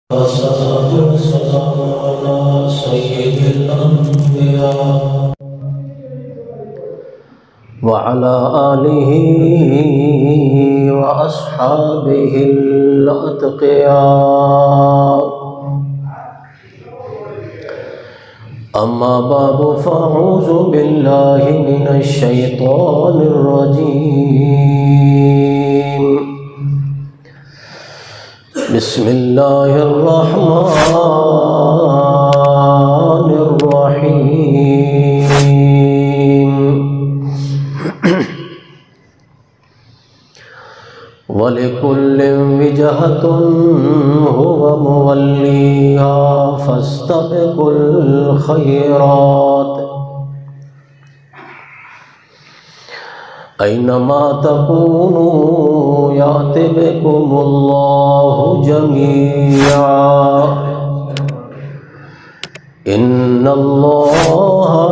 والصلاة والسلام على سيد الأنبياء وعلى آله وأصحابه الأتقياء. أما بعد فأعوذ بالله من الشيطان الرجيم. بسم الله الرحمن الرحيم. ولكل وجهة هو موليها فاستبقوا الخيرات أينما تكونوا يأت بكم الله جميعا إن الله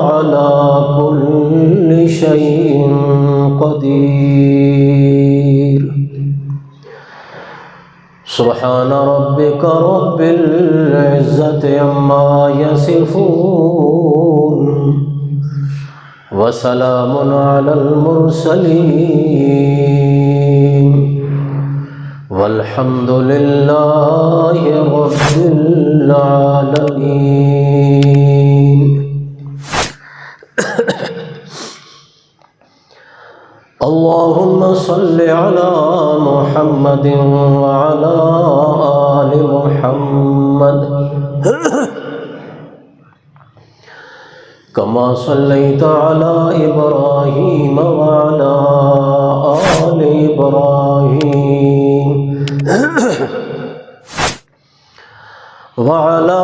على كل شيء قدير. سبحان ربك رب العزة عما يصفون وسلام على المرسلين والحمد لله رب العالمين. اللهم صل على محمد وعلى آل محمد كما صليت على إبراهيم وعلى آل إبراهيم وعلى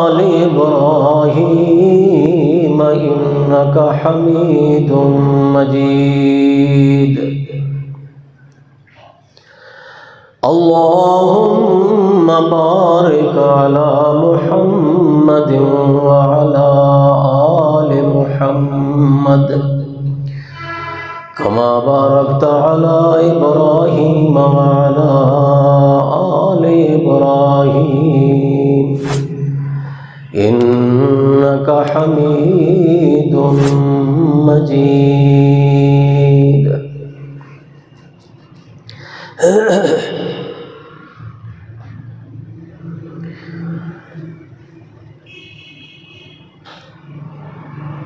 آل إبراهيم إنك حميد مجيد. اللهم بارك على محمد وعلى آل محمد كما باركت على إبراهيم وعلى آل إبراهيم إنك حميد مجيد.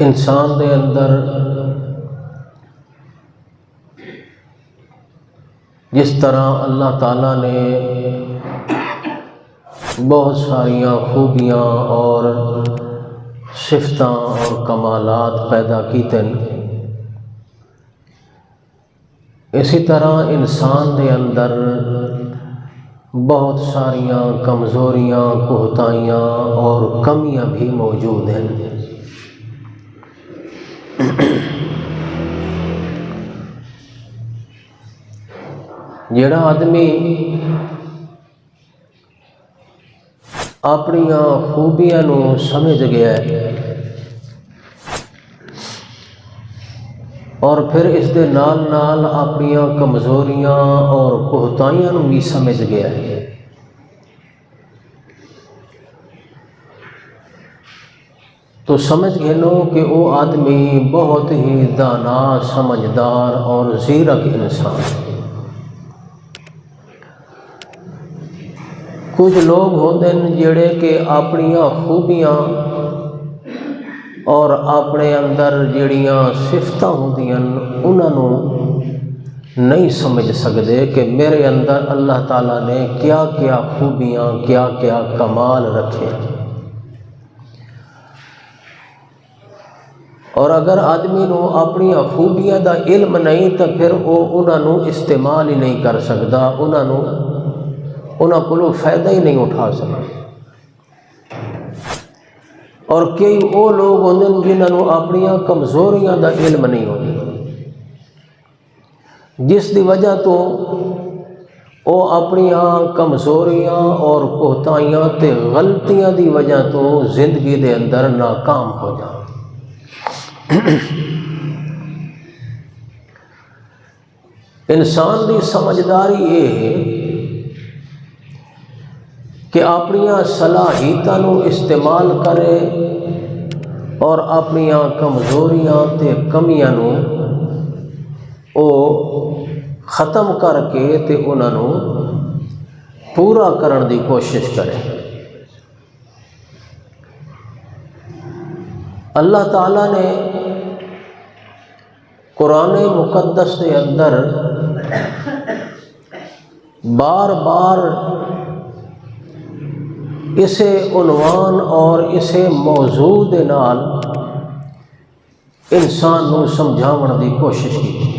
انسان دے اندر جس طرح اللہ تعالیٰ نے بہت ساریاں خوبیاں اور صفتاں اور کمالات پیدا کیتے ہیں، اسی طرح انسان دے اندر بہت ساریاں کمزوریاں، کوتاہیاں اور کمیاں بھی موجود ہیں۔ جڑا آدمی اپنی خوبیاں نو سمجھ گیا ہے اور پھر اس دے نال نال اپنی کمزوریاں اور کوتاہیاں نو بھی سمجھ گیا ہے، تو سمجھ گئے لو کہ وہ آدمی بہت ہی دانا، سمجھدار اور زیرک انسان ہے۔ کچھ لوگ ہوندے ہیں جڑے کہ اپنی خوبیاں اور اپنے اندر جڑیاں صفتاں ہوندیاں انہاں نو نہیں سمجھ سکتے کہ میرے اندر اللہ تعالیٰ نے کیا کیا خوبیاں، کیا کیا کمال رکھے۔ اور اگر آدمی نو اپنی خوبیاں دا علم نہیں تو پھر وہ انہاں نو استعمال ہی نہیں کر سکتا، انہاں کو فائدہ ہی نہیں اٹھا سکتا۔ اور کئی وہ لوگ ہوندے جنہاں نو اپنی کمزوریاں دا علم نہیں ہوتا، جس دی وجہ تو وہ اپنی کمزوریاں اور کوتاہیاں تے غلطیاں دی وجہ تو زندگی دے اندر ناکام ہو جاتے۔ انسان دی سمجھداری یہ ہے کہ اپنی صلاحیتوں استعمال کرے اور اپنی کمزوریاں تے کمیاں او ختم کر کے تے انہاں نوں پورا کرن دی کوشش کرے۔ اللہ تعالیٰ نے قرآن مقدس کے اندر بار بار اسے عنوان اور اسے موضوع دے نال انسان نوں سمجھاون دی کوشش کی۔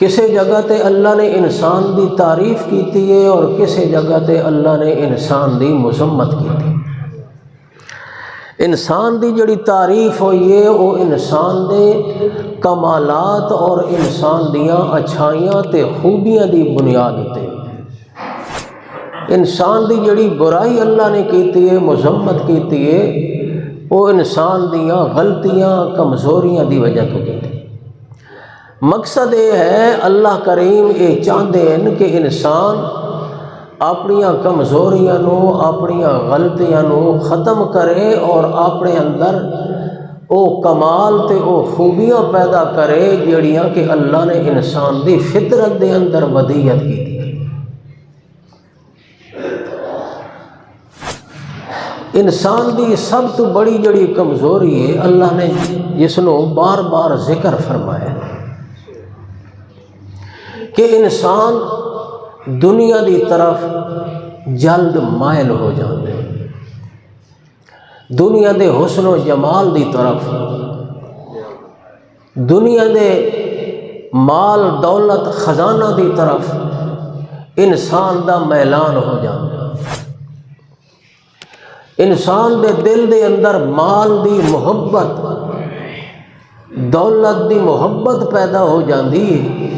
کسی جگہ تے اللہ نے انسان دی تعریف کیتی ہے اور کسی جگہ تے اللہ نے انسان دی مذمت کیتی۔ انسان دی جڑی تعریف ہوئی ہے وہ انسان دے کمالات اور انسان دیاں اچھائیاں تے خوبیاں دی بنیاد تے۔ انسان دی جڑی برائی اللہ نے کیتی ہے، مذمت کیتی ہے، وہ انسان دیاں غلطیاں کمزوریاں دی وجہ تو کیتی۔ مقصد یہ ہے اللہ کریم یہ چاہتے ہیں کہ انسان اپنیاں کمزوریاں نو اپنیاں غلطیاں نو ختم کرے اور اپنے اندر او کمال تے او خوبیاں پیدا کرے جڑیاں کہ اللہ نے انسان دی فطرت دے اندر ودیعت کی دی۔ انسان دی سب تو بڑی جڑی کمزوری ہے اللہ نے جس نو بار بار ذکر فرمایا کہ انسان دنیا دی طرف جلد مائل ہو جاندے، دنیا دے حسن و جمال دی طرف، دنیا دے مال دولت خزانہ دی طرف انسان دا میلان ہو جاندے۔ انسان دے دل دے اندر مال دی محبت، دولت دی محبت پیدا ہو جاندی ہے،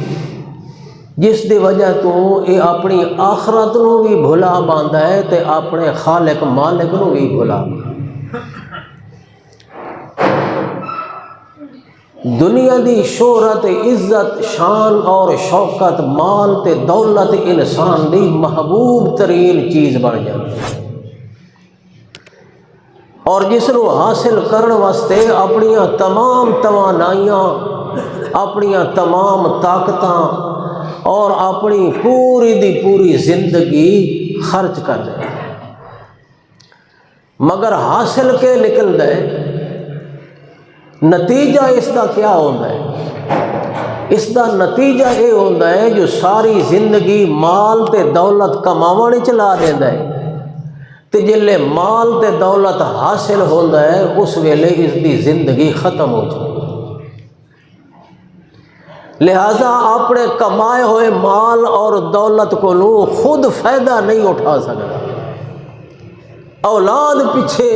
جس دی وجہ تو یہ اپنی آخرت نو بھی بھلا باندا ہے تے اپنے خالق مالک نو بھی بھلا۔ دنیا دی شہرت، عزت، شان اور شوکت، مال تے دولت انسان دی محبوب ترین چیز بن جاتی ہے، اور جس نو حاصل کرن واسطے اپنیاں تمام توانائیاں، اپنیاں تمام طاقتاں اور اپنی پوری دی پوری زندگی خرچ کر دے، مگر حاصل کے نکل دے نتیجہ اس کا کیا ہوتا ہے؟ اس کا نتیجہ یہ ہوتا ہے جو ساری زندگی مال تے دولت کماون چلا دیندا ہے، تے جلے مال تے دولت حاصل ہوتا ہے اس ویلے اس دی زندگی ختم ہو جاتی ہے۔ لہذا اپنے کمائے ہوئے مال اور دولت کو خود فائدہ نہیں اٹھا سکتا، اولاد پیچھے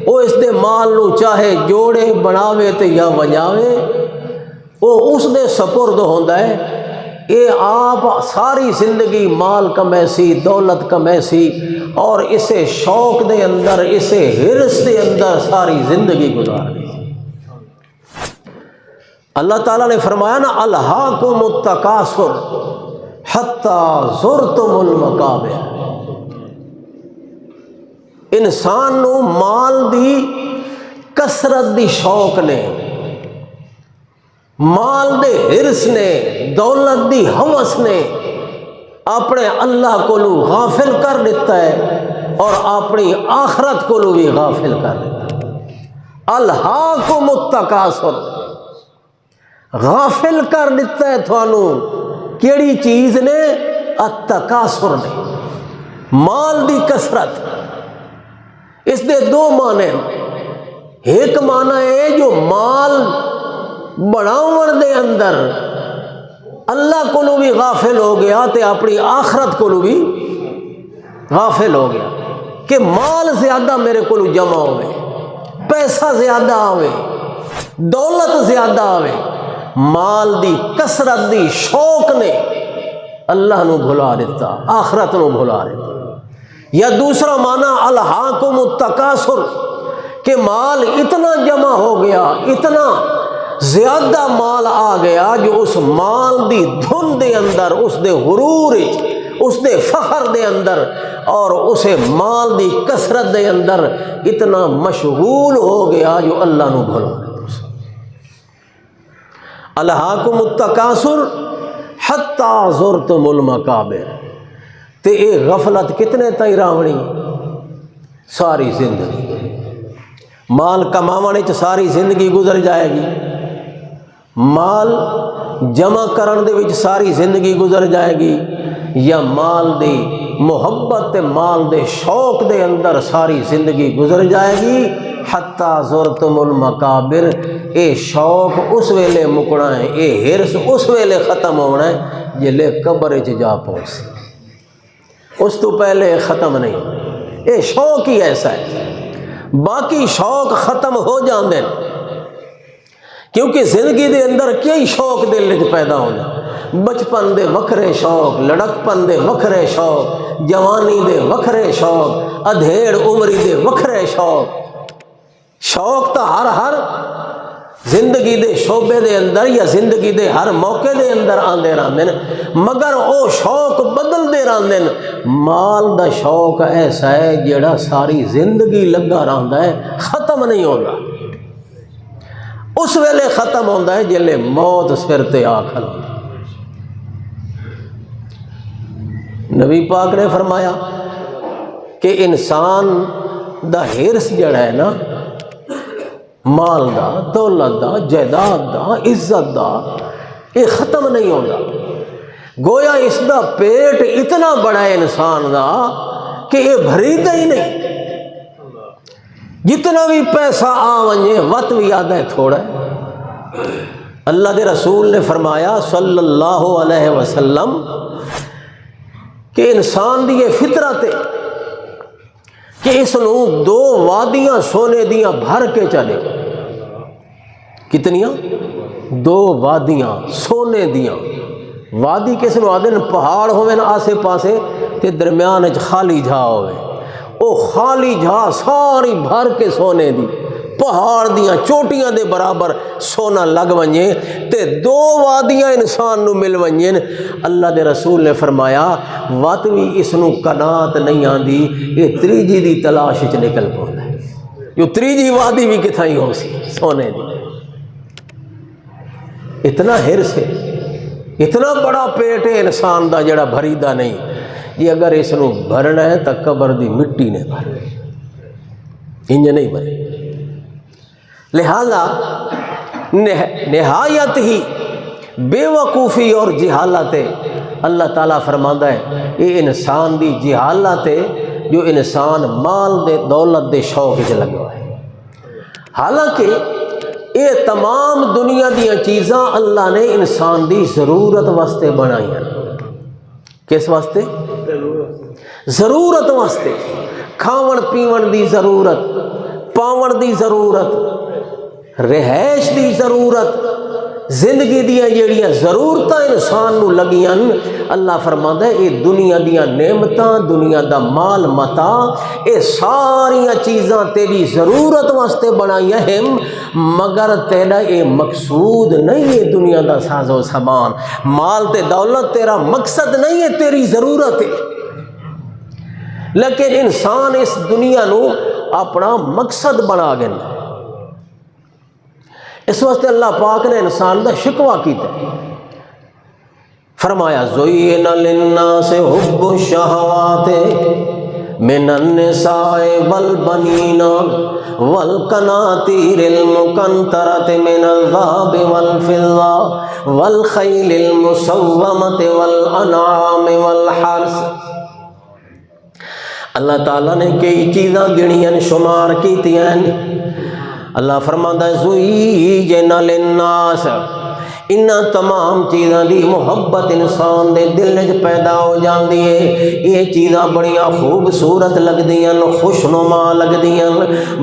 وہ اس دے مال نو چاہے جوڑے بناوے تے یا وجاوے، وہ اس دے سپرد ہوتا ہے۔ یہ آپ ساری زندگی مال کمیسی، دولت کمیسی اور اسے شوق دے اندر، اسے ہرس دے اندر ساری زندگی گزار دی۔ اللہ تعالیٰ نے فرمایا نا، الہاکم التکاثر حتی زرتم المقابر۔ انسان نو مال دی کثرت دی شوق نے، مال دے ہرس نے، دولت دی ہوس نے اپنے اللہ کو غافل کر دیتا ہے اور اپنی آخرت کو بھی غافل کر دیتا ہے۔ الہاکم التکاثر، غافل کر دیتا ہے تھانوں کیڑی چیز نے؟ التکاثر نے، مال دی کثرت۔ اس دے دو معنی، ایک معنی ہے جو مال بڑھاون دے اندر اللہ کو بھی غافل ہو گیا تے اپنی آخرت کو بھی غافل ہو گیا کہ مال زیادہ میرے کو جمع ہوئے، پیسہ زیادہ آوے، دولت زیادہ آوے، مال دی کثرت دی شوق نے اللہ نو بھلا دیتا، آخرت نو بھلا دیتا۔ یا دوسرا معنی الہاکم التکاثر، کہ مال اتنا جمع ہو گیا، اتنا زیادہ مال آ گیا جو اس مال دی دھن دے اندر، اس دے غرور، اس دے فخر دے اندر اور اسے مال دی کثرت دے اندر اتنا مشغول ہو گیا جو اللہ نو بھلا الہاکم التکاثر حتی زرتم المقابر تے اے غفلت کتنے تائیں راونی ساری زندگی مال کماونے چ ساری زندگی گزر جائے گی مال جمع کرن دے وچ ساری زندگی گزر جائے گی یا مال دی محبت تے مال دے شوق دے اندر ساری زندگی گزر جائے گی حتی زرتم المقابر اے شوق اس ویلے مکنا ہے اے ہرس اس ویلے ختم ہونا ہے جلے قبر چ جا پہنچ اس تو پہلے ختم نہیں اے شوق ہی ایسا ہے باقی شوق ختم ہو جاندے کیونکہ زندگی دے اندر کئی شوق دل وچ پیدا ہونا بچپن دے وکھرے شوق لڑکپن دے وکھرے شوق جوانی دے وکھرے شوق ادھیڑ عمری دے وکھرے شوق تا ہر زندگی دے شعبے دے اندر یا زندگی دے ہر موقع دے اندر آندے رہندے مگر او شوق بدل دے رہندے مال دا شوق ایسا ہے جڑا ساری زندگی لگا رہندا ہے ختم نہیں ہوندا اس ویلے ختم ہوندا ہے جلے موت سر تے آ کھلوندی نبی پاک نے فرمایا کہ انسان دا ہرس جڑا ہے نا مال دا دولت دا جائیداد دا عزت دا یہ ختم نہیں ہوتا گویا اس دا پیٹ اتنا بڑا ہے انسان دا کہ یہ بھریدا ہی نہیں جتنا بھی پیسہ آ ونجے وقت بھی آدھا ہے تھوڑا ہے اللہ کے رسول نے فرمایا صلی اللہ علیہ وسلم کہ انسان دی یہ فطرت ہے کہ اس نو دو وادیاں سونے دیاں بھر کے چلے کتنیاں دو وادیاں سونے دیاں وادی کس نو آدھے پہاڑ ہوئے نا آسے پاسے تے درمیان خالی جھا ہوئے او خالی جھا ساری بھر کے سونے دی پہاڑ دیاں چوٹیاں دے برابر سونا لگ ونجے تے دو وادیاں انسان نو مل ونجن اللہ دے رسول نے فرمایا وات بھی اس نو قناعت نہیں آندی یہ تریجی دی تلاش وچ نکل پوندا ہے جو تریجی وادی بھی کتھائی ہو سی سونے دی اتنا ہرس ہے اتنا بڑا پیٹ ہے انسان دا جڑا بھریدا نہیں یہ اگر اس نو بھرنا ہے تو قبر دی مٹی نے بھر انج نہیں بھرے لہذا نہایت ہی بے وقوفی اور جہالت اللہ تعالیٰ فرماندہ ہے یہ انسان دی جہالت ہے جو انسان مال دے دولت دے شوق وچ لگا ہے حالانکہ یہ تمام دنیا دیاں چیزاں اللہ نے انسان دی ضرورت واسطے بنائی ہیں کس واسطے ضرورت واسطے کھاون پیون دی ضرورت پاون دی ضرورت رہائش دی ضرورت زندگی دیاں جیڑیاں ضرورتاں انسان نو لگیاں اللہ فرماتا ہے یہ دنیا دیاں نعمتاں دنیا دا مال متا یہ ساریاں چیزاں تیری ضرورت واسطے بنائیاں ہیں مگر تیرا یہ مقصود نہیں ہے دنیا دا ساز و سامان مال تے دولت تیرا مقصد نہیں ہے تیری ضرورت ہے لیکن انسان اس دنیا نو اپنا مقصد بنا گیا اس واسطے اللہ پاک نے انسان دا شکوہ کیتا فرمایا زُيِّنَ لِلنَّاسِ حُبُّ الشَّهَوَاتِ مِنَ النِّسَاءِ وَالْبَنِينَ وَالْقَنَاطِيرِ الْمُقَنطَرَةِ مِنَ الذَّهَبِ وَالْفِضَّةِ وَالْخَيْلِ الْمُسَوَّمَةِ وَالْأَنْعَامِ وَالْحَرْثِ اللہ تعالیٰ نے کئی چیزاں گنیاں شمار کیتیاں اللہ فرماتا ہے زُيِّنَ لِلنَّاسِ انہاں تمام چیزاں دی محبت انسان دے دل وچ پیدا ہو جاندی ہے یہ چیزاں بڑیاں خوبصورت لگدیاں خوشنما لگدیاں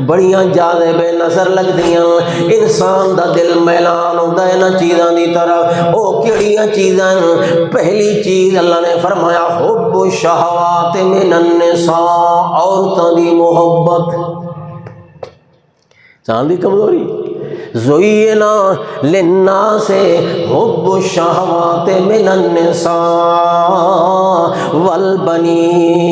بڑیاں جاذب نظر لگدیاں انسان دا دل میلان ہوندا ہے انہاں چیزاں دی طرف او کیڑیاں چیزاں پہلی چیز اللہ نے فرمایا حب الشہوات من النساء عورتاں دی محبت چاندی کمزوری زُیِّنَ لِلنَّاسِ حُبُّ الشَّهَوَاتِ مِنَ النِّسَاءِ وَالْبَنِينَ،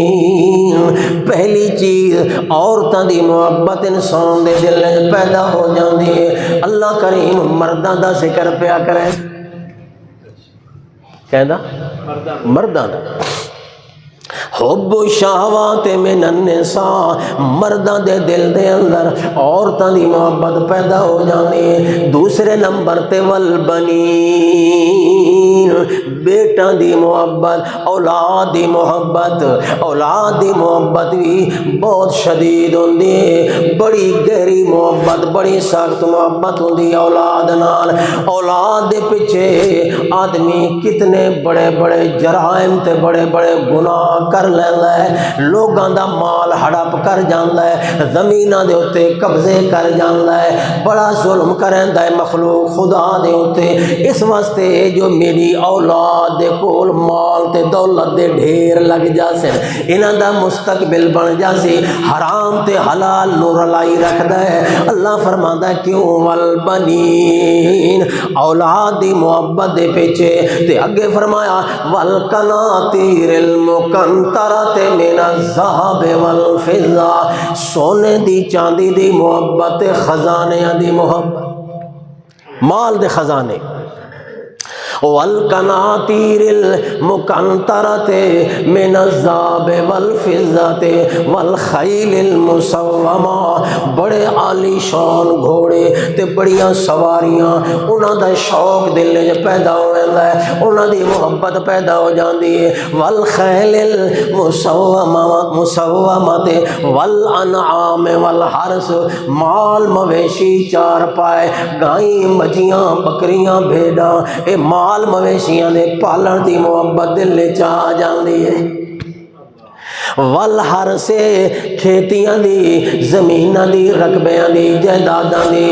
پہلی چیز عورتاں دی محبت انسان دے دل میں پیدا ہو جاندی ہے۔ اللہ کریم مرداں دا ذکر پیا کرے، کہندا مرداں دا حب الشہوات من النساء، مرداں دے دل دے اندر عورتاں دی محبت پیدا ہو جاندی ہے۔ دوسرے نمبر تے والبنین، بیٹاں دی محبت، اولاد دی محبت، اولاد دی محبت بھی بہت شدید ہوندی ہے، بڑی گہری محبت، بڑی سخت محبت ہوندی ہے اولاد نال۔ اولاد دے پیچھے آدمی کتنے بڑے بڑے جرائم تے بڑے بڑے گناہ کر لیندا ہے، لوگاں دا مال ہڑپ کر جاندا ہے، زمیناں دے اوتے قبضے کر جاندا ہے، بڑا ظلم کریندا ہے مخلوق خدا دے اوتے۔ اس واسطے جو میری اولاد دے کول مال تے دولت دے ڈھیر لگ جاسے، انہاں دا مستقبل بن جاسی، حرام تے حلال نو رلائی رکھدا ہے۔ اللہ فرماندا ہے کیوں والبنین، اولاد دی محبت دے پیچھے تے اگے فرمایا والقناطیر المقنطرۃ من الذھب والفضہ، سونے دی چاندی دی محبت، خزانیاں دی محبت، مال دے خزانے۔ والقناطیر المقنطرۃ من الذھب والفضہ والخیل المسومہ، بڑے عالی شان گھوڑے تے بڑیاں سواریاں، انہاں دا شوق دل وچ پیدا ہو جاندا ہے، انہاں دی محبت پیدا ہو جاندی ہے۔ والخیل المسومہ والانعام والحرث، مال مویشی چار پائے، گائیں مجھیاں بکریاں بھیڑاں، اے مال مویشیاں دے پالن دی محبت دل وچ آ جاندی ہے۔ والحرث، کھیتیاں دی، زمیناں دی، رقبیاں دی، جائیداداں دی،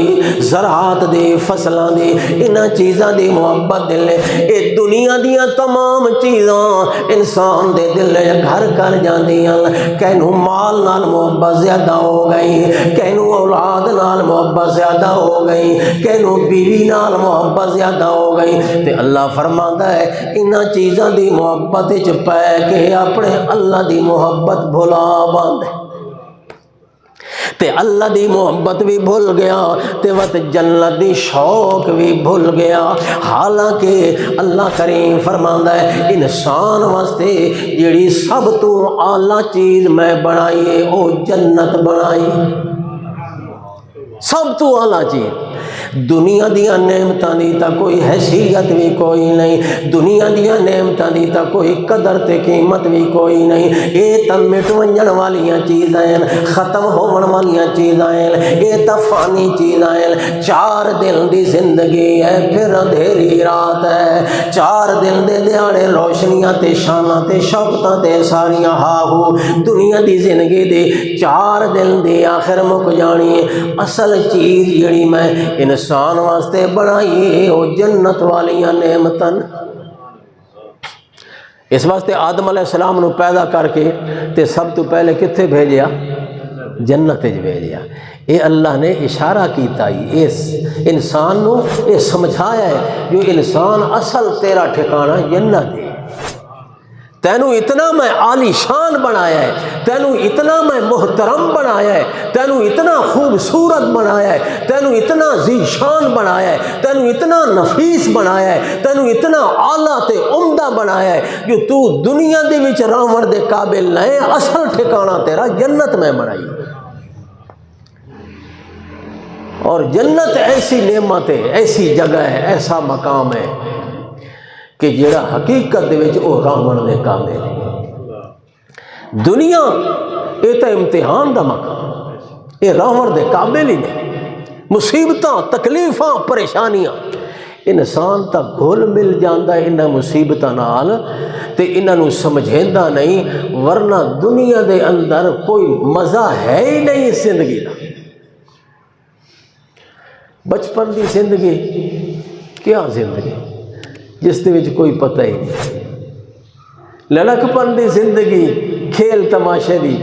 زراعت دی، فصلاں دی، انہاں چیزاں دی محبت دل اے دنیا دیاں تمام چیزاں انسان دے دل گھر کر جاندیاں۔ کینوں مال نال محبت زیادہ ہو گئی، کینوں اولاد نال محبت زیادہ ہو گئی، کینوں بیوی نال محبت زیادہ ہو گئی، تے اللہ فرماندا ہے انہاں چیزاں دی محبت وچ پے کے اپنے اللہ دی محبت بھلا باندھے، تے اللہ دی محبت بھی بھول گیا تے وقت جنت دی شوق بھی بھول گیا۔ حالانکہ اللہ کریم فرماندا ہے انسان واسطے جیڑی سب تو اعلیٰ چیز میں بنائی ہے او جنت بنائی، سب تو اعلیٰ چیز۔ دنیا دیا نعمتاں دی تا کوئی حیثیت بھی کوئی نہیں، دنیا دیا نعمتاں دی تا کوئی قدر تے قیمت بھی کوئی نہیں، اے تا مٹ ونجن والیاں چیزاں ہیں، ختم ہون والیاں چیزاں ہیں، اے تا فانی چیزاں ہیں۔ 4 دن دی زندگی ہے پھر اندھیری رات ہے، 4 دن دے دیہاڑے روشنیاں تے شاناں تے شوقتاں تے ساریاں ہاہو، دنیا دی زندگی دی 4 دن دی آخر مک جانی ہے۔ اصل چیز جڑی میں انسان واسطے بنائی او جنت والیاں نعمتاں۔ اس واسطے آدم علیہ السلام نو پیدا کر کے تے سب تو پہلے کتھے بھیجیا؟ جنت وچ بھیجیا۔ اے اللہ نے اشارہ کیتا ہی اس انسان نو اے سمجھایا ہے جو انسان اصل تیرا ٹھکانہ جنت ہے، تینوں اتنا میں عالی شان بنایا ہے، تینوں اتنا میں محترم بنایا ہے، تینوں اتنا خوبصورت بنایا ہے، تینوں اتنا ذی شان بنایا ہے، تینوں اتنا نفیس بنایا ہے، تینوں اتنا اعلیٰ تے عمدہ بنایا ہے جو تو دنیا دے وچ رہن دے قابل نہیں، اصل ٹھکانہ تیرا جنت میں بنائی۔ اور جنت ایسی نعمت ہے، ایسی جگہ ہے، ایسا مقام ہے کہ جڑا حقیقت دے وچ او راون دے قابل ہے۔ دنیا اے تے امتحان دا مقام، اے راون دے قابل ہی نہیں۔ مصیبتاں، تکلیفاں، پریشانیاں، انسان تک گھل مل جاندا ہے انہاں مصیبتاں نال تے انہاں نو سمجھیندا نہیں، ورنہ دنیا دے اندر کوئی مزہ ہے ہی نہیں اس زندگی دا۔ بچپن دی زندگی کیا زندگی جس دے وچ کوئی پتہ ہی نہیں، لڑک پن دی زندگی، کھیل تماشے دی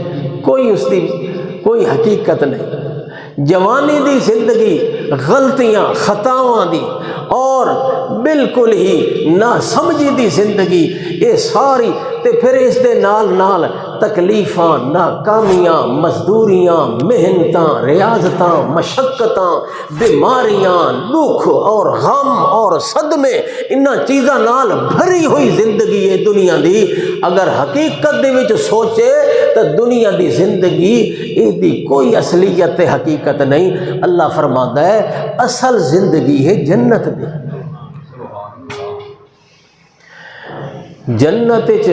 کوئی اس دی کوئی حقیقت نہیں، جوانی دی زندگی غلطیاں خطاواں دی اور بالکل ہی نہ سمجھی دی زندگی یہ ساری تے پھر اس دے نال نال تکلیفاں ناکامیاں مزدوریاں محنتاں ریاضتاں مشقتاں بیماریاں دکھ اور غم اور صدمے انہاں چیزاں نال بھری ہوئی زندگی ہے دنیا دی۔ اگر حقیقت دے وچ سوچے تو دنیا دی زندگی دی کوئی اصلیت تے حقیقت نہیں۔ اللہ فرماتا ہے اصل زندگی ہے جنت دی۔ جنت وچ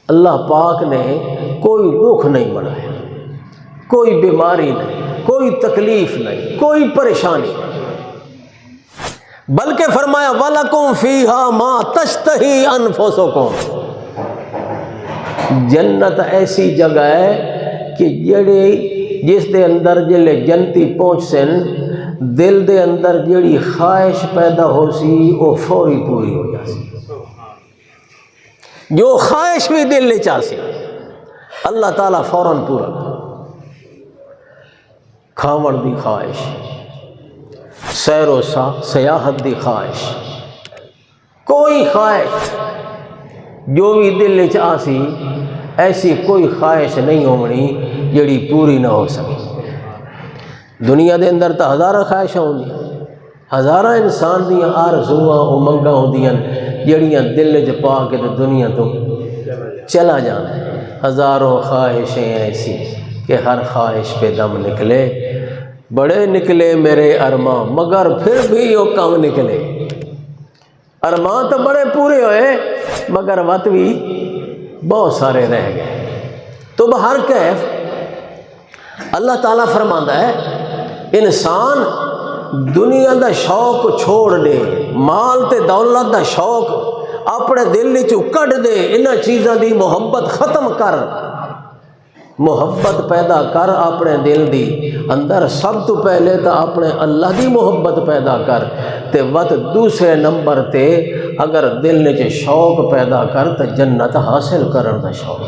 اللہ پاک نے کوئی دکھ نہیں بنایا، کوئی بیماری نہیں، کوئی تکلیف نہیں، کوئی پریشانی نہیں، بلکہ فرمایا وَلَكُمْ فِيهَا مَا تَشْتَهِي أَنفُسُكُمْ۔ جنت ایسی جگہ ہے کہ جس دے اندر جلے جنتی پہنچ سن دل دے اندر جڑی خواہش پیدا ہو سی وہ فوری پوری ہو جا سی، جو خواہش بھی دل لے چاہ سی اللہ تعالیٰ فوراً پورا کھاون دی خواہش، سیر و سیاحت دی خواہش، کوئی خواہش جو بھی دل لے چاہ سی ایسی کوئی خواہش نہیں ہونی جڑی پوری نہ ہو سکے۔ دنیا دے اندر تو ہزارہ خواہشاں ہوندیاں، ہزارہ انسان دیاں آرزواں امنگاں ہوندیاں جڑیاں دل وچ پا کے تو دنیا تو چلا جانا ہے۔ ہزاروں خواہشیں ایسی کہ ہر خواہش پہ دم نکلے، بڑے نکلے میرے ارماں مگر پھر بھی وہ کم نکلے۔ ارماں تو بڑے پورے ہوئے مگر وقت بھی بہت سارے رہ گئے۔ تو بہر کیف اللہ تعالیٰ فرماتا ہے انسان دنیا دا شوق چھوڑ دے، مال تے دولت دا شوق اپنے دل چ کڈ دے، انہاں چیزاں دی محبت ختم کر، محبت پیدا کر اپنے دل دی اندر۔ سب تو پہلے تو اپنے اللہ دی محبت پیدا کر تے وقت دوسرے نمبر تے اگر دل چ شوق پیدا کر تو جنت حاصل کرن دا شوق۔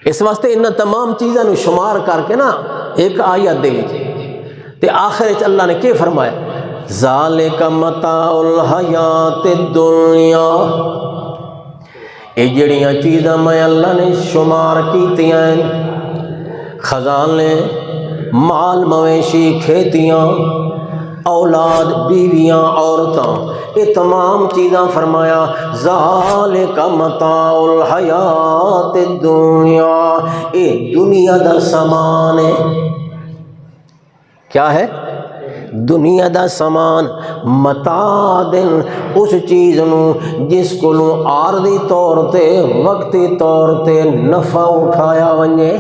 اس واسطے انہاں تمام چیزاں نو شمار کر کے نا ایک آیت دے تے آخر وچ اللہ نے کیا فرمایا ذالک متاع الحیات الدنیا، یہ جڑیاں چیزاں میں اللہ نے شمار کیتیاں خزانے مال مویشی کھیتیاں اولاد بیویاں عورتاں یہ تمام چیزاں فرمایا ذالک متاع الحیات الدنیا، یہ دنیا دا سامان ہے۔ کیا ہے؟ دنیا دا سامان، متاع دن اس چیز نو جس کو عارضی طور تے وقتی طور تے نفع اٹھایا ونجے،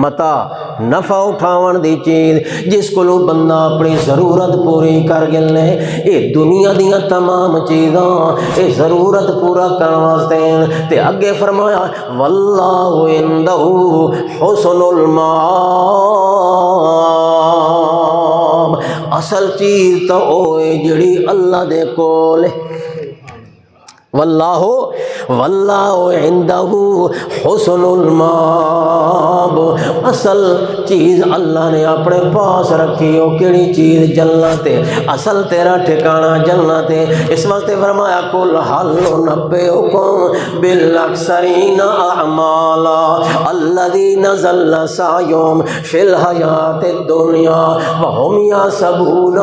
متاع نفع اٹھاون دی چیز جس کو بندہ اپنی ضرورت پوری کر گلے، یہ دنیا دیاں تمام چیزاں یہ ضرورت پورا کرن واسطے تے اگے فرمایا واللہ عندہ حسن المآب، اصل چیز تو اوے جڑی اللہ دے کول واللہ عندہ حسن المآب، اصل چیز اللہ نے اپنے پاس رکھی ہو کیڑی چیز جنت ہے، اصل تیرا ٹھکانہ جنت ہے۔ اس واسطے فرمایا قل هل ننبئکم بالاخسرین اعمالا الذین ضل سعیہم فی الحیاۃ الدنیا وہم یحسبون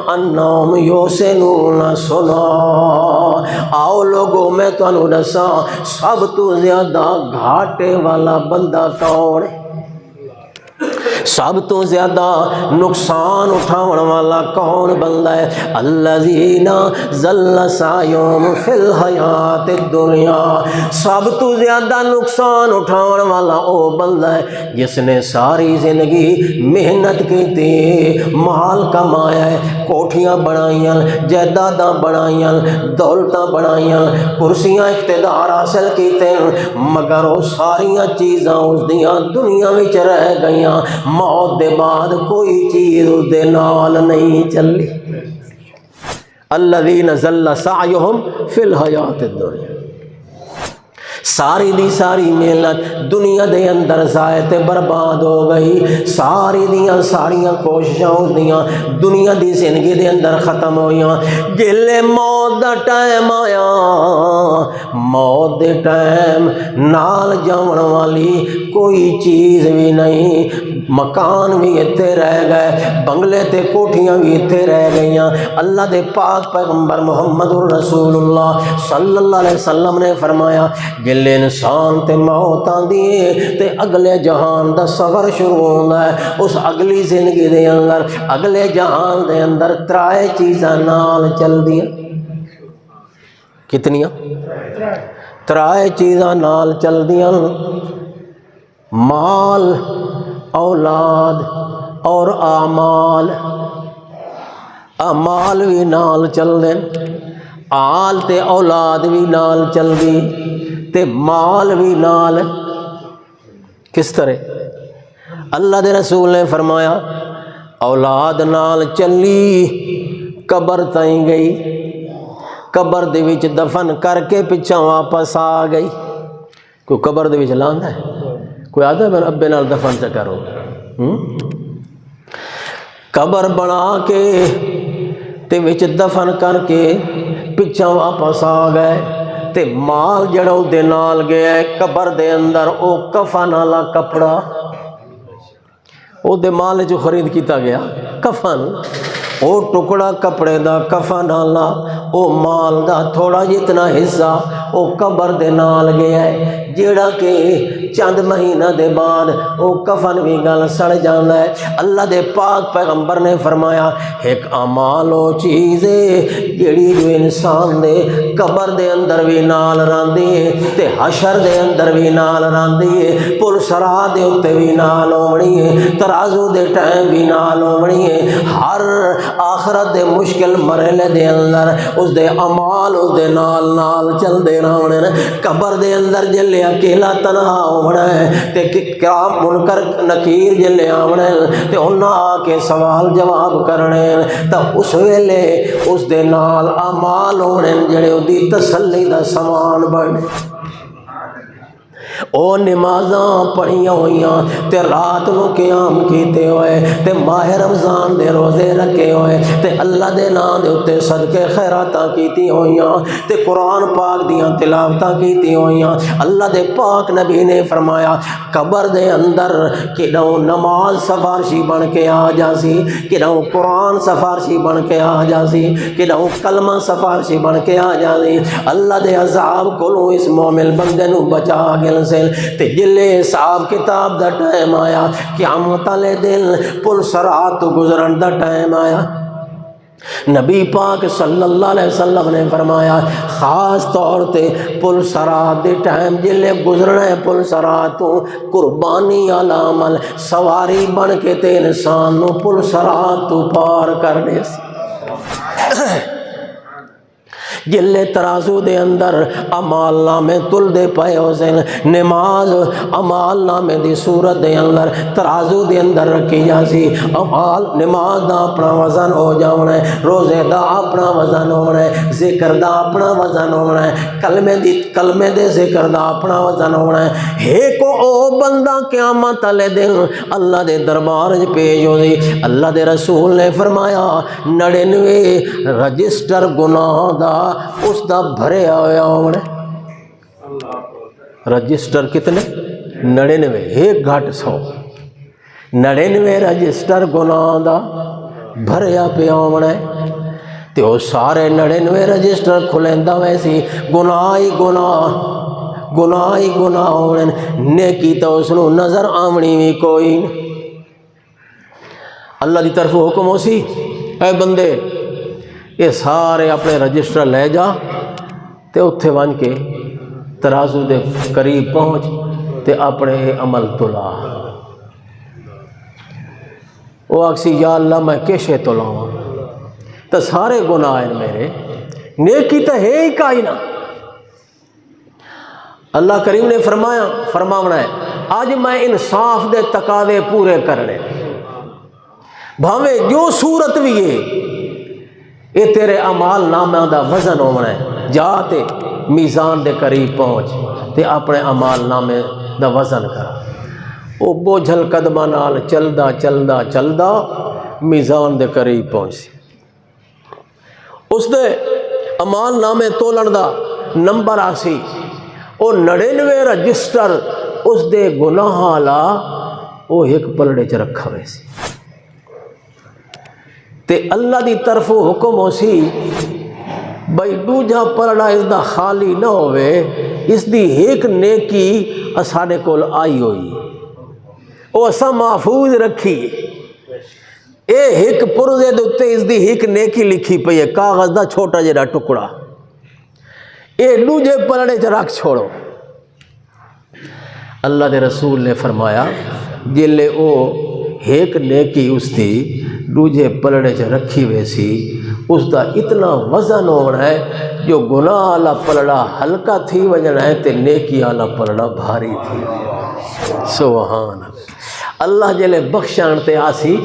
انہم یحسنون صنعا۔ آؤ لوگوں میں تو انہوں دساں سب تو زیادہ گھاٹے والا بندہ کون ہے، سب تو زیادہ نقصان اٹھاون والا کون بندہ ہے؟ الذین ضل سعیہم فی الحیاۃ الدنیا، سب تو زیادہ نقصان اٹھاون والا او بندہ ہے جس نے ساری زندگی محنت کی تھی، مال کمایا ہے، کوٹھیاں بنائیاں، جائیداداں بنائیاں، دولتاں بنائیاں، کرسیاں اقتدار حاصل کیتے، مگر وہ ساریاں چیزاں اس دیاں دنیا وچ رہ گئیاں، موت دے بعد کوئی چیز اس دے نال نہیں چلی۔ الذین ضل سعیہم فی الحیاۃ الدنیا، ساری دی ساری محنت دنیا دے اندر ضائع تے برباد ہو گئی، ساری دیاں ساریاں کوششاں اس دیاں دنیا دی زندگی دے اندر ختم ہوئیاں۔ گلے موت دا ٹائم آیا، موت دے ٹائم نال جاون والی کوئی چیز بھی نہیں، مکان بھی اتنے رہ گئے، بنگلے تے کوٹھیاں بھی اتنے رہ گئیاں۔ اللہ دے پاک پیغمبر محمد رسول اللہ صلی اللہ علیہ وسلم نے فرمایا جلے انسان تے موت آندی ہے تے اگلے جہان دا سفر شروع ہوتا ہے۔ اس اگلی زندگی دے اندر اگلے جہان دے اندر ترائے چیزاں نال چل دیا۔ کتنیاں؟ ترائے چیزاں نال چل دیا، مال، اولاد اور اعمال۔ اعمال بھی نال چل دیں، آل تے اولاد بھی نال چل دی تے مال بھی نال۔ کس طرح؟ اللہ دے رسول نے فرمایا اولاد نال چلی قبر تائیں گئی، قبر دے وچ دفن کر کے پچھا واپس آ گئی۔ کوئی قبر دے وچ لاندا ہے؟ کوئی آدھا میں ابے نال دفن چا کرو؟ قبر بنا کے تے وچ دفن کر کے پچھا واپس آ گئے تے مال جڑا دے نال گیا قبر دے اندر او کفن والا کپڑا، او دے مال جو خرید کیتا گیا کفن، او ٹکڑا کپڑے دا کفن والا، او مال دا تھوڑا جتنا حصہ او قبر دے نال گیا ہے، جیڑا کہ چند مہینہ دے بعد او کفن بھی گل سڑ جانا ہے۔ اللہ دے پاک پیغمبر نے فرمایا ایک اعمال او چیز ہے جیڑی جو انسان دے قبر دے اندر بھی نال راندی ہے تے حشر دے اندر بھی نال راندی ہے، پل صراط دے اتے بھی نال ہونی ہے، ترازو دے ٹائم بھی نال ہونی ہے، ہر آخرت دے مشکل مرحلے دے اندر اس دے اعمال اس دے نال نال چل دے رہنے۔ قبر دے اندر جلے اکیلا تنہا ہونا ہے تے کرام منکر نکیر جلے آونے تے انہاں آ کے سوال جواب کرنے تا اس ویلے اس دے نال اعمال ہونے جڑے او دی تسلی دا سامان بنے۔ او نمازاں پڑھیاں ہوئیاں تے رات نو قیام کیتے ہوئے تے ماہ رمضان دے روزے رکھے ہوئے تے اللہ دے نام دے اتے صدقے خیراتاں کیتی ہوئیاں تے قرآن پاک دیاں تلاوتاں کیتی ہوئیاں۔ اللہ دے پاک نبی نے فرمایا قبر دے اندر کدوں نماز سفارشی بن کے آ جاسی، کدوں قرآن سفارشی بن کے آ جاسی، کدوں کلمہ سفارشی بن کے آ جاسی۔ اللہ دے عذاب کولوں اس مومن بندے نو بچا گل تے جلے حساب کتاب دا ٹائم آیا، قیامت والے دن پل صراط تو گزرن دا ٹائم آیا، نبی پاک صلی اللہ علیہ وسلم نے فرمایا خاص طور تے پل صراط دے ٹائم جلے گزرنا ہے پل صراط تو قربانی والا عمل سواری بن کے تے انسان نو پل صراط تو پار کرنے سی۔ جلے ترازو دے اندر اعمال نامے تل دے پائے ہو سن، نماز اعمال نامے دی صورت دے اندر ترازو دے اندر رکھی جاسی، اعمال نماز دا اپنا وزن ہو جانا ہے، روزے دا اپنا وزن ہونا ہے، ذکر دا اپنا وزن ہونا ہے، کلمے دے ذکر دا اپنا وزن ہونا ہے۔ ایک او بندہ قیامت والے دن اللہ دے دربار وچ پیش ہو سی۔ اللہ دے رسول نے فرمایا 99 رجسٹر گناہ دا اس دا بھرے آیا ہونے۔ رجسٹر کتنے؟ 99، ایک گھٹ 100، 99 رجسٹر گناہ دا بھریا پیا ہونے تے وہ سارے 99 رجسٹر کھلیندا ویسی گناہ ہی گناہ ہونے، نیکی تو اس نو نظر آمنی بھی کوئی نہیں۔ اللہ دی طرف حکم ہو سی اے بندے یہ سارے اپنے رجسٹر لے جا تے اتھے ون کے ترازو دے قریب پہنچ تے اپنے عمل تلا۔ وہ آکسی یا اللہ میں کیشے تلاؤں تو سارے گناہ ہیں میرے، نیکی تو ہے ہی کائی نہ۔ اللہ کریم نے فرماونا ہے آج میں انصاف دے تقاضے پورے کرنے، بھاوے جو صورت بھی ہے یہ تیرے اعمال نامہ دا وزن ہونا ہے، جا تے میزان دے قریب پہنچ تے اپنے اعمال نامے دا وزن کرا۔ وہ بوجھل قدماں نال چلدا چلدا چلدا میزان دے قریب پہنچی۔ اس دے اعمال نامے تولن دا نمبر آسی، وہ 99 رجسٹر اس دے گناہ والا وہ ایک پلڑے چ رکھا ہوئے سی، تے اللہ دی طرف حکم ہو سی بھائی دوجا پلڑا اس دا خالی نہ ہوئے، اس دی ایک نیکی اساڈے کول آئی ہوئی، وہ اساں محفوظ رکھی، اے ایک پرزے دے اتے اس دی ایک نیکی لکھی پئی ہے، کاغذ دا چھوٹا جڑا ٹکڑا، اے دوجے پلڑے چ رکھ چھوڑو۔ اللہ دے رسول نے فرمایا جلے او ایک نیکی اس دی دوجے پلڑے چ رکھی ہوئی سی، اس دا اتنا وزن ہونا ہے جو گناہ والا پلڑا ہلکا تھی وجنا ہے تے نیکی والا پلڑا بھاری تھی۔ سبحان اللہ جلے بخشان تے آسی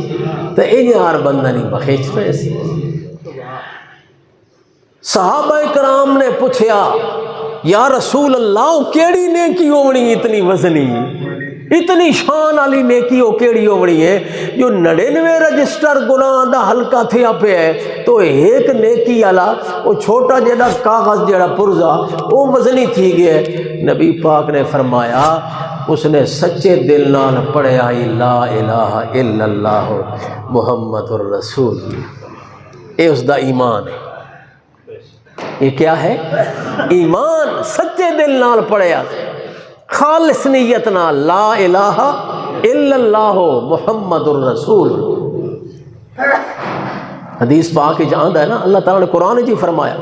تے ہر بندہ نہیں بخیچ رہے سی۔ صحابہ کرام نے پوچھیا یا رسول اللہ کیڑی نیکی ہونی اتنی وزنی، اتنی شان والی نیکی ہو کیڑی ہونی ہے جو 99 رجسٹر گناہ دا ہلکا تھیا پہ ہے، تو ایک نیکی والا وہ چھوٹا جڑا کاغذ جڑا پرزا وہ وزنی تھی گیا ہے۔ نبی پاک نے فرمایا اس نے سچے دل نال پڑھیا لا الہ الا اللہ محمد الرسول، اے اس دا ایمان ہے۔ یہ کیا ہے؟ ایمان، سچے دل نال پڑھیا، خالص نیت نال لا الہ الا اللہ محمد الرسول۔ حدیث پاک جاندہ ہے نا، اللہ تعالیٰ نے قرآن جی فرمایا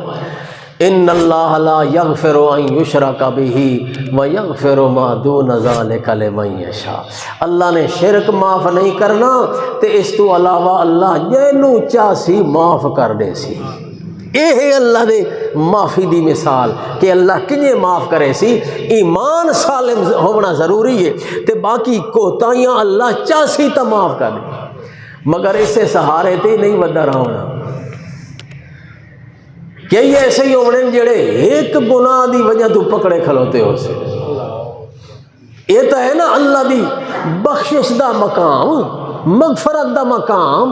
ان اللہ لا یغفر ان یشرک بہ ویغفر ما دون ذلک لمن یشاء، اللہ نے شرک معاف نہیں کرنا تے اس تو علاوہ اللہ جینوں چاسی معاف کر دے سی۔ یہ ہے اللہ دے معافی دی مثال کہ اللہ کنجے معاف کرے سی۔ ایمان سالم ہونا ضروری ہے تے باقی کوتاہیاں اللہ چاسی تا معاف کر دے، مگر اسے سہارے تے نہیں ودا رہنا کہ یہ ایسے ہی ہونے جڑے ایک گناہ دی وجہ تو پکڑے کھلوتے ہو سے۔ یہ تو ہے نا اللہ دی بخشش دا مقام، مغفرت دا مقام،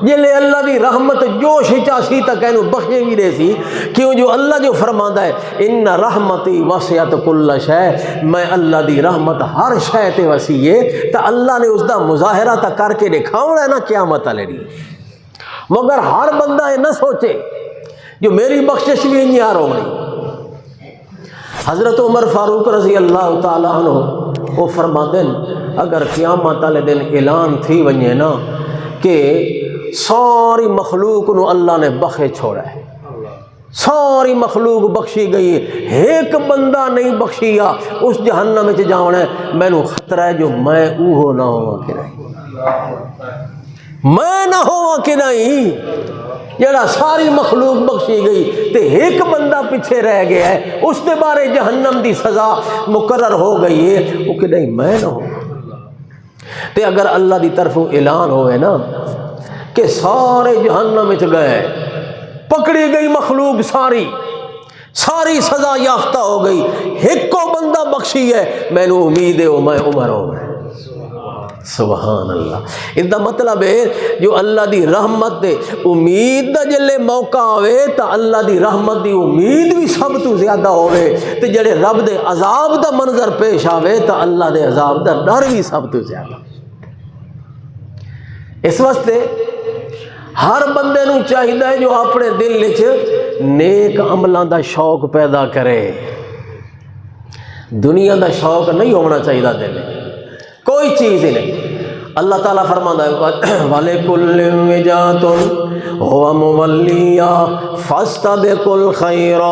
جلے اللہ دی رحمت جوش چاسی تک اینو بخشے بھی دے سی، کیوں جو اللہ جو فرماندا ہے ان رحمتی وسعت کل شے، میں اللہ دی رحمت ہر شے تے وسیع ہے، تا اللہ نے اس دا مظاہرہ تا کر کے دکھاونا ہے نا قیامت والے دن۔ مگر ہر بندہ یہ نہ سوچے جو میری بخشش بھی نہیں آ رہی۔ حضرت عمر فاروق رضی اللہ تعالیٰ عنہ وہ فرماتے ہیں اگر قیامت والے دن اعلان تھی ونجے نا کہ ساری مخلوق نو اللہ نے بخشے چھوڑا ہے، ساری مخلوق بخشی گئی ہے، ایک بندہ نہیں بخشیا، اس جہنم میں جانا ہے، میں نو خطرہ ہے جو میں اوہو نہ ہوا کہ نہیں، میں نہ ہوا کہ نہیں، جڑا ساری مخلوق بخشی گئی تے ایک بندہ پیچھے رہ گیا ہے، اس کے بارے جہنم دی سزا مقرر ہو گئی ہے، وہ کہ نہیں میں نہ ہوں۔ تے اگر اللہ دی طرف اعلان ہوئے نا کہ سارے جہنم میں گئے، پکڑی گئی مخلوق ساری سزا یافتہ ہو گئی، ایک کو بندہ بخشی ہے، میں نے امید ہے وہ میں عمر ہوں۔ سبحان اللہ۔ اس دا مطلب ہے جو اللہ دی رحمت دے امید دا جلے موقع ہوئے تا اللہ دی رحمت دی امید بھی سب تو زیادہ ہوئے، تے جڑے رب دے عذاب دا منظر پیش آوے تا اللہ دے عذاب دا ڈر بھی سب تو زیادہ۔ اس واسطے ہر بندے نو چاہیے جو اپنے دل وچ نیک عملاں دا شوق پیدا کرے، دنیا دا شوق نہیں ہونا چاہیے دل میں، کوئی چیز ہی نہیں۔ اللہ تعالیٰ فرماتا ہے وَلِكُلٍّ وِجَهَةٌ هُوَ مُوَلِّيهَا فَاسْتَبِقُوا الْخَيْرَاتِ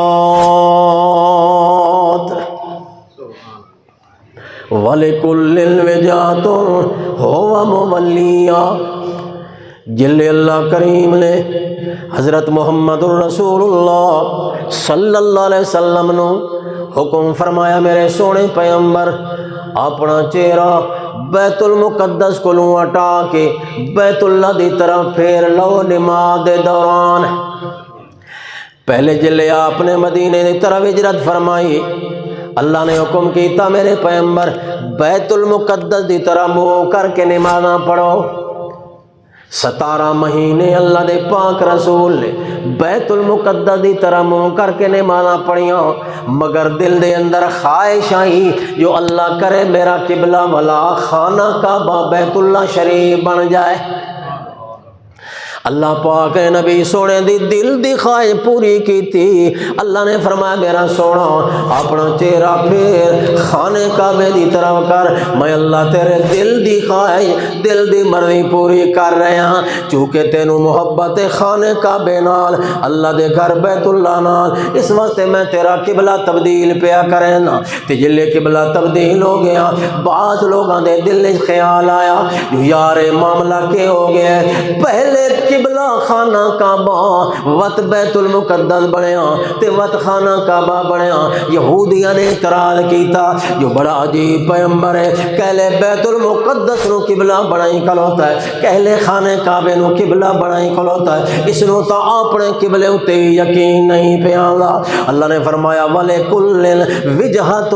وَلِكُلٍّ وِجَهَةٌ هُوَ مُوَلِّيهَا، جلے اللہ کریم نے حضرت محمد الرسول اللہ صلی اللہ علیہ وسلم نو حکم فرمایا میرے سونے پیغمبر اپنا چہرہ بیت المقدس کو ہٹا کے بیت اللہ دی طرف پھیر لو نماز دے دوران۔ پہلے جلے آپ نے مدینے دی طرف ہجرت فرمائی، اللہ نے حکم کیتا میرے پیغمبر بیت المقدس دی طرح منہ کر کے نمازاں پڑھو 17 مہینے اللہ دے پاک رسول نے بیت المقدس دی طرح منہ کر کے نمازاں پڑھیاں مگر دل دے اندر خواہش آئی جو اللہ کرے میرا قبلہ والا خانہ کعبہ بیت اللہ شریف بن جائے اللہ پاک نبی سونے دی دل دی خواہش پوری کی تھی اللہ نے فرمایا میرا سونا اپنا چہرہ پھر خانے کعبے دی طرف کر میں اللہ تیرے دل دی خواہش دل دی مرضی پوری کر رہے ہاں چونکہ تینوں محبت خانے کعبے نال اللہ دے گھر بیت اللہ نال اس واسطے میں تیرا قبلہ تبدیل پیا کرے نا تے جلے قبلہ تبدیل ہو گیا بعض لوگاں دے دل وچ خیال آیا یار معاملہ کے ہو گیا پہلے قبلہ خانہ کعبہ وت بیت المقدس بنیا تے وت خانہ کعبہ بنیا یہودیاں نے اعتراض کیتا جو بڑا عجیب پیغمبر ہے کہلے بیت المقدس نو قبلہ بنائی کھلوتا ہے کہلے خانہ کعبے نو قبلہ بنائی کھلوتا ہے اس نو تا اپنے قبلے اتے یقین نہیں پیاندا اللہ نے فرمایا وَلِكُلٍّ وِجْهَةٌ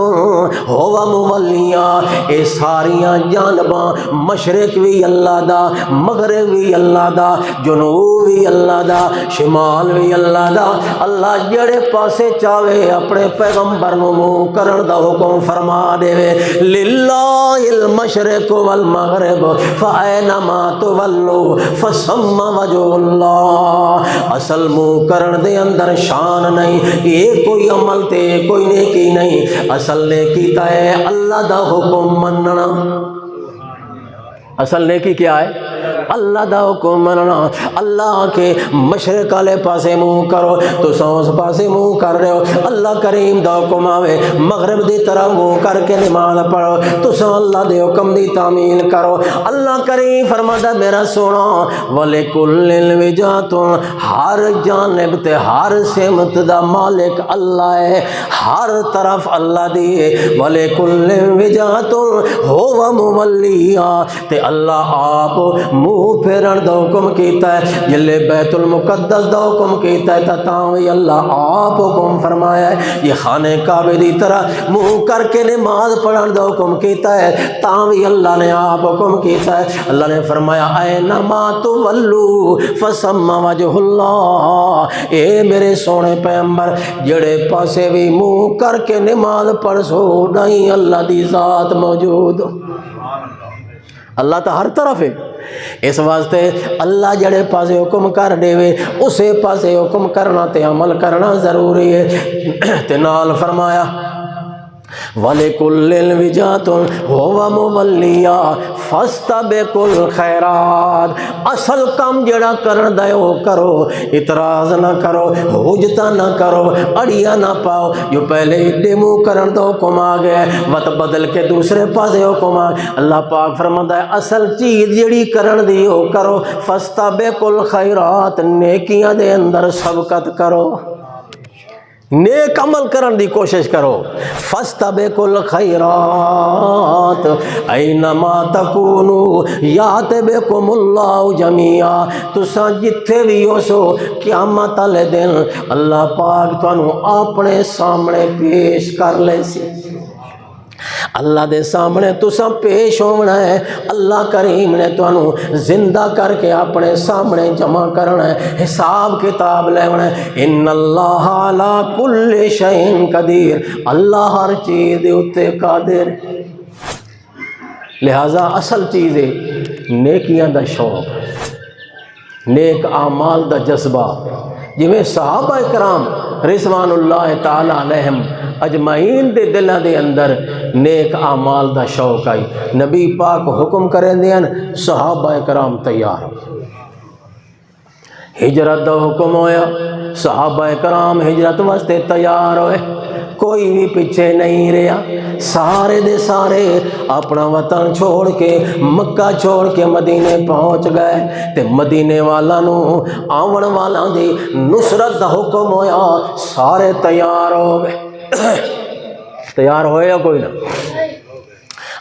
هُوَ مُوَلِّيهَا اے ساریاں جانباں مشرق بھی اللہ دا مغرب بھی اللہ دا جنوب بھی اللہ دا شمال بھی اللہ دا اللہ جڑے پاسے چاہے اپنے پیغمبر نو منہ کرن دا حکم فرما دے للہ المشرق والمغرب فأینما تولوا فثم وجہ اللہ اصل منہ کرن دے اندر شان نہیں یہ کوئی عمل تے کوئی نیکی نہیں اصل نیکی تا ہے اللہ دا حکم مننا اصل نیکی کیا ہے اللہ دا حکم مننا اللہ کے مشرق والے پاسے منہ کرو تو اس پاسے منہ کر رہے ہو اللہ کریم دا حکم آوے مغرب دی طرح منہ کر کے نماز پڑھو تو اللہ دے حکم دی تعمیل کرو اللہ کریم فرماتا میرا سونا وَلِكُلٍّ وِجْهَةٌ ہر جانب تے ہر سمت دا مالک اللہ ہے ہر طرف اللہ دی وَلِكُلٍّ وِجْهَةٌ هُوَ مُوَلِّيهَا تے اللہ آپ منہ پھیرن دا حکم کیتا ہے جلے بیت المقدس دا حکم کیتا ہے تاوی اللہ آپ حکم فرمایا ہے یہ خانہ کعبے دی طرح منہ کر کے نماز پڑھن دا حکم کیتا ہے تاوی اللہ نے آپ حکم کیتا ہے اللہ نے فرمایا اینما تولوا فثم وجہ اللہ اے میرے سونے پیغمبر جڑے پاسے بھی منہ کر کے نماز پڑھ سو نہیں اللہ دی ذات موجود اللہ تو ہر طرف ہے اس واسطے اللہ جڑے پاسے حکم کر دے وے اسے پاسے حکم کرنا تے عمل کرنا ضروری ہے تے نال فرمایا وَلِكُلٍّ وِجْهَةٌ هُوَ مُوَلِّيهَا فَاسْتَبِقُوا الْخَيْرَاتِ اصل کام جڑا کرن دا او کرو اعتراض نہ کرو حجت نہ کرو اڑیا نہ پاؤ جو پہلے ایڈے منہ کرن دا حکم آ گیا وت بدل کے دوسرے پاسے حکم آ اللہ پاک فرماتا ہے اصل چیز جڑی کرن دی او کرو فَاسْتَبِقُوا الْخَيْرَاتِ نیکیاں دے اندر سبقت کرو نیک عمل کرن دی کوشش کرو فاستبقوا الخیرات اینما تکونوا یات بکم اللہ جمیعا تساں جتھے بھی ہو سو قیامت والے دن اللہ پاک تانوں اپنے سامنے پیش کر لے سی اللہ دے سامنے تساں پیش ہونا ہے اللہ کریم نے تانوں زندہ کر کے اپنے سامنے جمع کرنا ہے حساب کتاب لینا ہے ان اللہ علی کل شیء قدیر اللہ ہر چیز دے اوتے قادر لہذا اصل چیز ہے نیکیاں دا شوق نیک اعمال دا جذبہ جویں صحابہ کرام رضوان اللہ تعالی علیہم اجمعین دے دلاں دے اندر نیک اعمال دا شوق آئی نبی پاک حکم کریں دین صحابہ کرام تیار ہجرت دا حکم ہویا صحابہ کرام ہجرت واسطے تیار ہوئے کوئی بھی پیچھے نہیں رہا سارے دے سارے اپنا وطن چھوڑ کے مکہ چھوڑ کے مدینے پہنچ گئے تے مدینے والا نو آون والا دی نصرت دا حکم ہویا سارے تیار ہو گئے تیار ہوئے یا کوئی نہ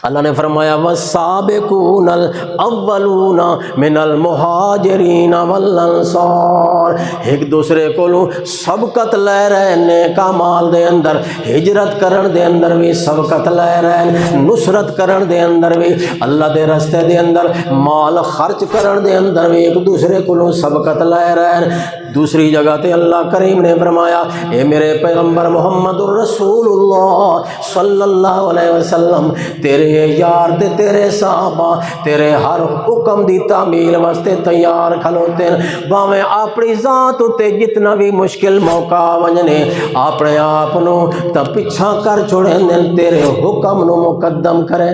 اللہ نے فرمایا والسابقون الاولون من المہاجرین والانصار، ایک دوسرے کو سبقت لے رہے نیک اعمال دے اندر، ہجرت کرن دے اندر بھی سبقت لے رہے، نصرت کرن دے اندر بھی، اللہ دے رستے دے اندر مال خرچ کرن دے اندر بھی ایک دوسرے کو سبقت لے رہے۔ دوسری جگہ تے اللہ کریم نے فرمایا اے میرے پیغمبر محمد الرسول اللہ صلی اللہ علیہ وسلم، تیرے یار تے تیرے صحابہ تیرے ہر حکم دی تعمیل واسطے تیار کھلوتے ہیں، باویں اپنی ذات تے جتنا بھی مشکل موقع ونجنے اپنے آپ نو تا پیچھا کر چھوڑیں دن، تیرے حکم نو مقدم کریں۔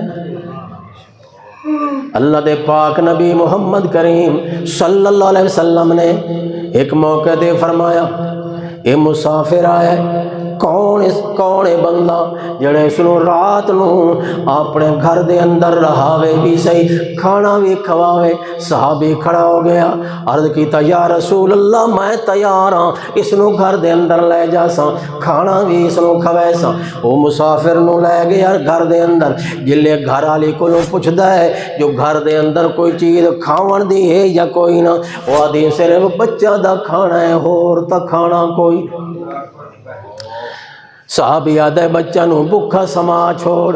اللہ دے پاک نبی محمد کریم صلی اللہ علیہ وسلم نے ایک موقع دے فرمایا اے مسافر آئے، کون بندہ جڑے اس نو رات نو اپنے گھر دے اندر رہاوے بھی صحیح، کھانا بھی کھواوے۔ صحابی کھڑا ہو گیا، عرض کیتا یا رسول اللہ میں تیار ہاں، اس نو گھر دے اندر لے جا سا، کھانا بھی اس نو کھوے سا۔ وہ مسافر نو لے گیا گھر دے اندر، جلے گھر والی کو پوچھدا ہے جو گھر دے اندر کوئی چیز کھاون دی ہے یا کوئی نہ، وہ آدھی صرف بچہ دا کھانا ہے، ہور تا کھانا کوئی۔ صحابی یاد ہے بچہ نو بھکھا سما چھوڑ،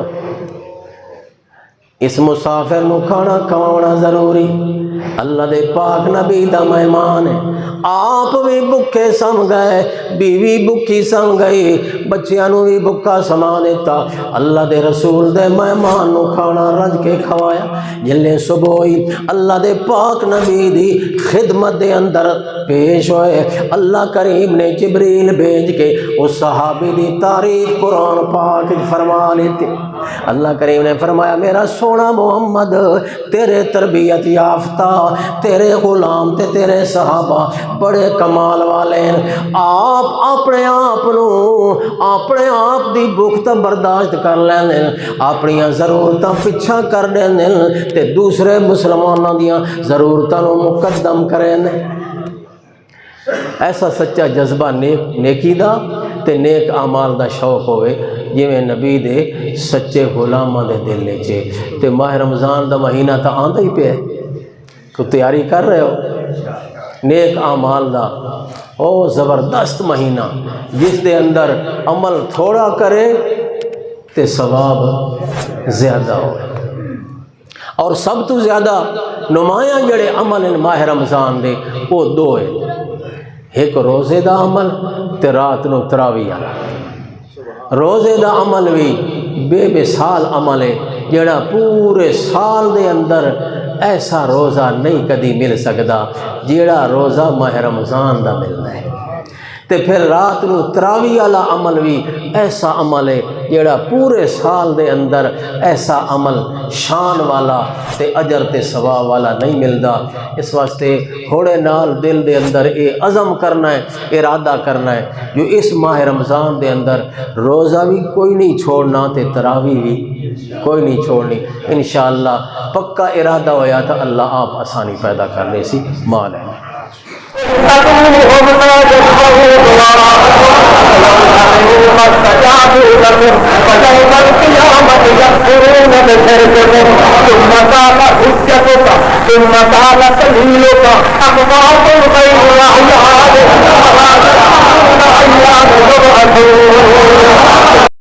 اس مسافر نو کھانا کھوانا ضروری۔ اللہ دے پاک نبی دا مہمان ہے، آپ بھی بھکھے سم گئے، بیوی بھکھی سم گئی، بچیاں نو بھی بھکھا سما دیتا۔ اللہ دے رسول دے مہمان نو کھانا رج کے کھوایا۔ جلے صبح ہوئی اللہ دے پاک نبی دی خدمت دے اندر پیش ہوئے، اللہ کریم نے جبریل بھیج کے اس صحابی دی تعریف قرآن پاک فرما لیتے۔ اللہ کریم نے فرمایا میرا سونا محمد تیرے تربیت یافتہ تیرے غلام تے تیرے صحابہ بڑے کمال والے ہیں، آپ اپنے آپ دی بھوک تے برداشت کر لیندے، اپنی ضرورتاں پیچھا کر دیندے تے دوسرے مسلماناں دیاں ضرورتاں نو مقدم کریں۔ ایسا سچا جذبہ نیکی دا تے نیک اعمال دا شوق ہوئے جویں نبی دے سچے غلاماں دے دل وچ۔ تے ماہ رمضان دا مہینہ تا آندا ہی پیا، کو تیاری کر رہے ہو نیک اعمال دا، او زبردست مہینہ جس دے اندر عمل تھوڑا کرے تے ثواب زیادہ ہوئے۔ اور سب تو زیادہ نمایاں جڑے عمل ان ماہ رمضان دے وہ دو ہیں، ایک روزے دا عمل تے رات نو تراویح والا۔ روزے دا عمل بھی بے مثال عمل ہے جڑا پورے سال دے اندر ایسا روزہ نہیں کدی مل سکتا جیڑا روزہ ماہ رمضان دا ملنا ہے۔ تے پھر رات نو تراویح والا عمل بھی ایسا عمل ہے جیڑا پورے سال دے اندر ایسا عمل شان والا تے اجر تے ثواب والا نہیں ملتا۔ اس واسطے ہوڑے نال دل دے اندر اے عزم کرنا ہے، ارادہ کرنا ہے جو اس ماہ رمضان دے اندر روزہ بھی کوئی نہیں چھوڑنا تے تراویح بھی کوئی نہیں چھوڑنی۔ انشاءاللہ پکا ارادہ ہویا تو اللہ آپ آسانی پیدا کرنے سی مال ہے۔ ثم قال دليلك